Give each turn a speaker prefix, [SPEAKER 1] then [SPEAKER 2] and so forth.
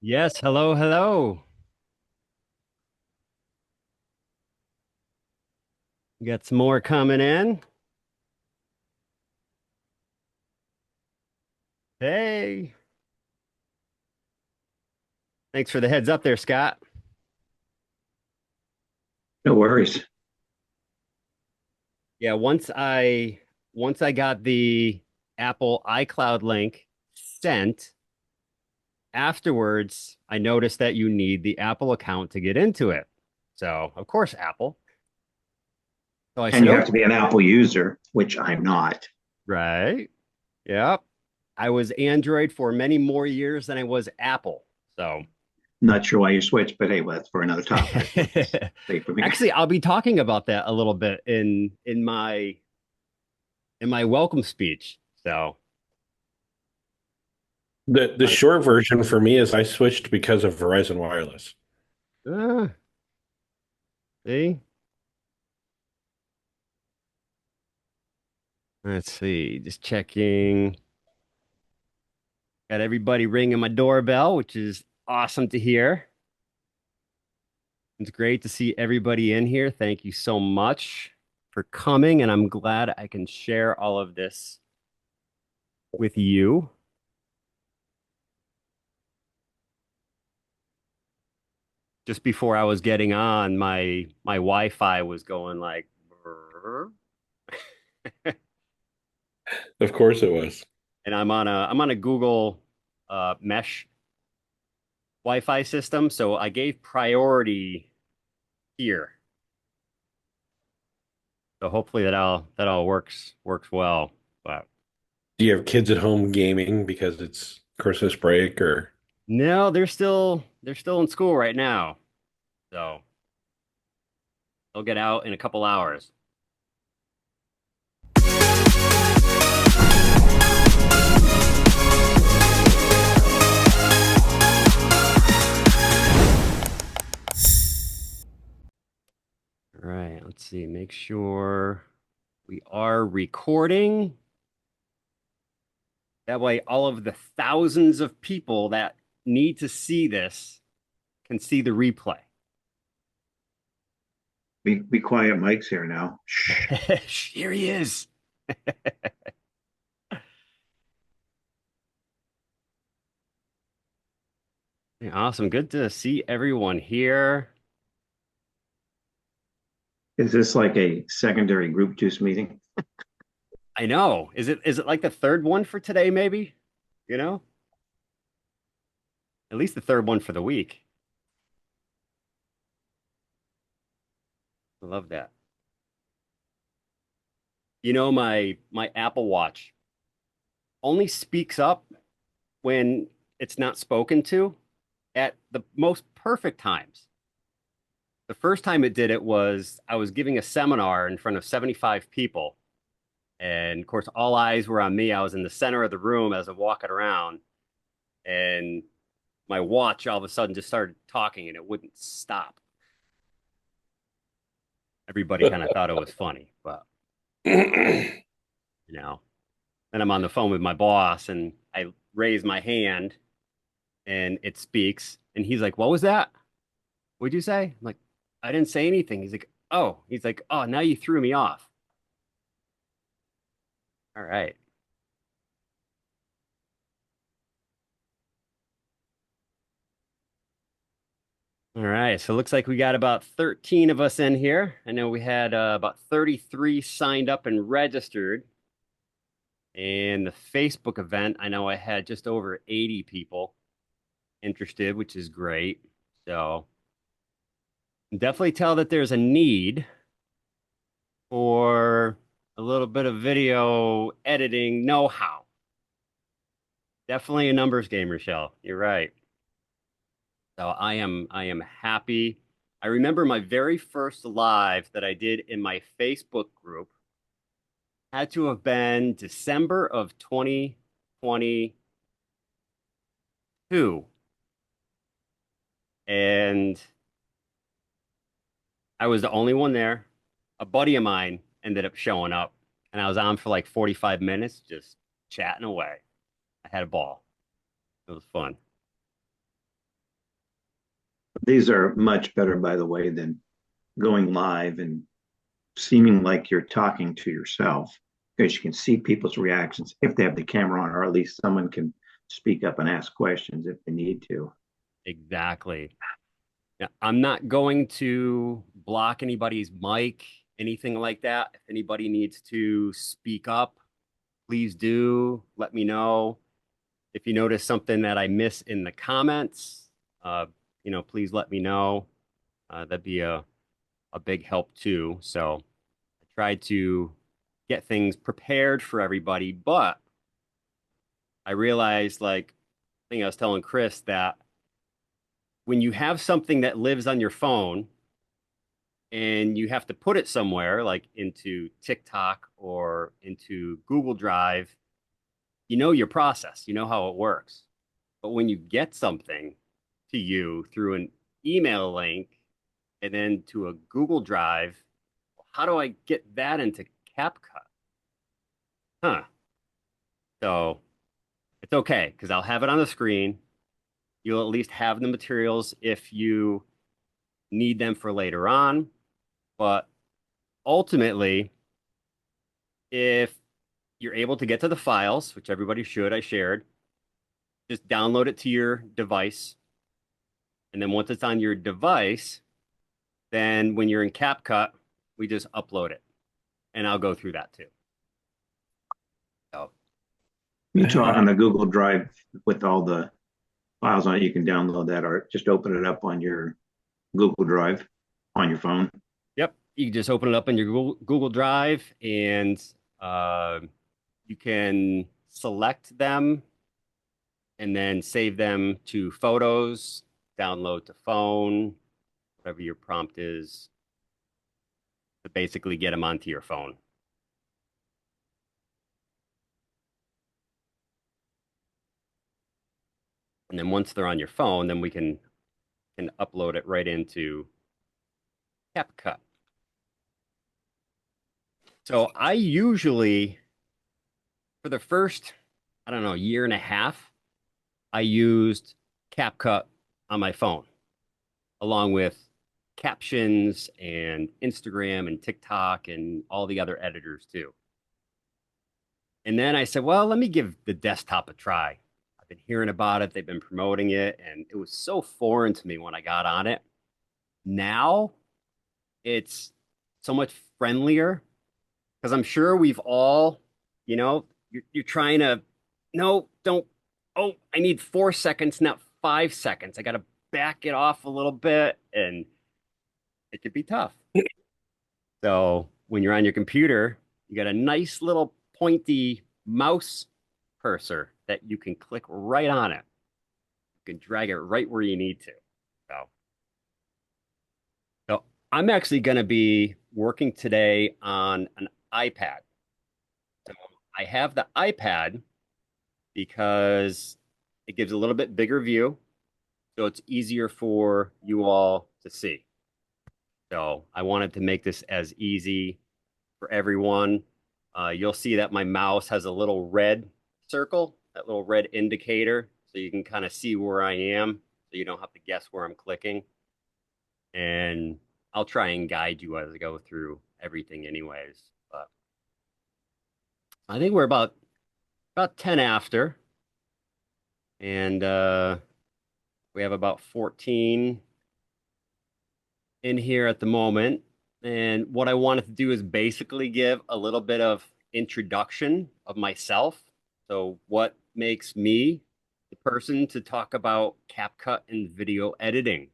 [SPEAKER 1] Yes, hello, hello. We got some more coming in. Hey, thanks for the heads up there, Scott.
[SPEAKER 2] No worries.
[SPEAKER 1] Yeah, once I got the Apple iCloud link sent, afterwards, I noticed that you need the Apple account to get into it. So, of course, Apple. So I
[SPEAKER 2] And
[SPEAKER 1] said,
[SPEAKER 2] you have to
[SPEAKER 1] "Oh,
[SPEAKER 2] be an Apple user, which I'm not.
[SPEAKER 1] right. Yep. I was Android for many more years than I was Apple." So,
[SPEAKER 2] Not sure why you switched, but hey, well, that's for another topic. Let's stay from here.
[SPEAKER 1] actually, I'll be talking about that a little bit in my welcome speech. So,
[SPEAKER 3] The
[SPEAKER 1] uh,
[SPEAKER 3] short version for me is I switched because of Verizon Wireless.
[SPEAKER 1] uh, see, let's see, just checking. Got everybody ringing my doorbell, which is awesome to hear. It's great to see everybody in here. Thank you so much for coming, and I'm glad I can share all of this with you. Just before I was getting on, my Wi-Fi was going like, "Brrr."
[SPEAKER 3] Of course it was.
[SPEAKER 1] And I'm on a Google mesh Wi-Fi system, so I gave priority here. So hopefully that all works well. But
[SPEAKER 3] Do you have kids at home gaming because it's Christmas break or
[SPEAKER 1] no, they're still in school right now, so they'll get out in a couple hours. All right, let's see. Make sure we are recording. That way, all of the thousands of people that need to see this can see the replay.
[SPEAKER 2] Be quiet, Mike's here now. Shh.
[SPEAKER 1] Here he is. Awesome. Good to see everyone here.
[SPEAKER 2] Is this like a secondary group juice meeting?
[SPEAKER 1] I know. Is it like the third one for today, maybe? You know, at least the third one for the week. I love that. My Apple Watch only speaks up when it's not spoken to at the most perfect times. The first time it did it was I was giving a seminar in front of 75 people. And of course, all eyes were on me. I was in the center of the room as I'm walking around, and my watch all of a sudden just started talking and it wouldn't stop. Everybody kind of thought it was funny, but you know, then I'm on the phone with my boss and I raise my hand and it speaks. And he's like, "What was that? What'd you say?" I'm like, "I didn't say anything." He's like, "Oh, now you threw me off." All right. All right. So it looks like we got about 13 of us in here. I know we had about 33 signed up and registered. And the Facebook event, I know I had just over 80 people interested, which is great. So definitely tell that there's a need for a little bit of video editing know-how. Definitely a numbers game, Rochelle. You're right. So I am happy. I remember my very first live that I did in my Facebook group had to have been December of 2022. And I was the only one there. A buddy of mine ended up showing up, and I was on for like 45 minutes, just chatting away. I had a ball. It was fun.
[SPEAKER 2] These are much better, by the way, than going live and seeming like you're talking to yourself because you can see people's reactions if they have the camera on, or at least someone can speak up and ask questions if they need to.
[SPEAKER 1] Exactly. Yeah, I'm not going to block anybody's mic, anything like that. If anybody needs to speak up, please do let me know. If you notice something that I miss in the comments, uh, please let me know. That'd be a big help too. So I tried to get things prepared for everybody, but I realized, like, I think I was telling Chris that when you have something that lives on your phone and you have to put it somewhere, like into TikTok or into Google Drive, you know your process, you know how it works. But when you get something to you through an email link and then to a Google Drive, how do I get that into CapCut? Huh. So it's okay because I'll have it on the screen. You'll at least have the materials if you need them for later on. But ultimately, if you're able to get to the files, which everybody should, I shared, just download it to your device. And then once it's on your device, then when you're in CapCut, we just upload it. And I'll go through that too. So,
[SPEAKER 2] You talk on the Google Drive with all the files on it, you can download that or just open it up on your Google Drive on your phone.
[SPEAKER 1] yep, you can just open it up in your Google Drive and uh, you can select them and then save them to photos, download to phone, whatever your prompt is, to basically get them onto your phone. And then once they're on your phone, then we can upload it right into CapCut. So I usually, for the first, I don't know, year and a half, I used CapCut on my phone, along with captions and Instagram and TikTok and all the other editors too. And then I said, well, let me give the desktop a try. I've been hearing about it, they've been promoting it, and it was so foreign to me when I got on it. Now it's so much friendlier because I'm sure we've all, you're trying to, no, don't, oh, I need 4 seconds, not 5 seconds. I got to back it off a little bit, and it could be tough. So when you're on your computer, you got a nice little pointy mouse cursor that you can click right on it. You can drag it right where you need to. So I'm actually going to be working today on an iPad. So I have the iPad because it gives a little bit bigger view, so it's easier for you all to see. So I wanted to make this as easy for everyone. You'll see that my mouse has a little red circle, that little red indicator, so you can kind of see where I am, so you don't have to guess where I'm clicking. And I'll try and guide you as I go through everything anyways. But I think we're about 10 after, and we have about 14 in here at the moment. And what I wanted to do is basically give a little bit of introduction of myself. So what makes me the person to talk about CapCut and video editing?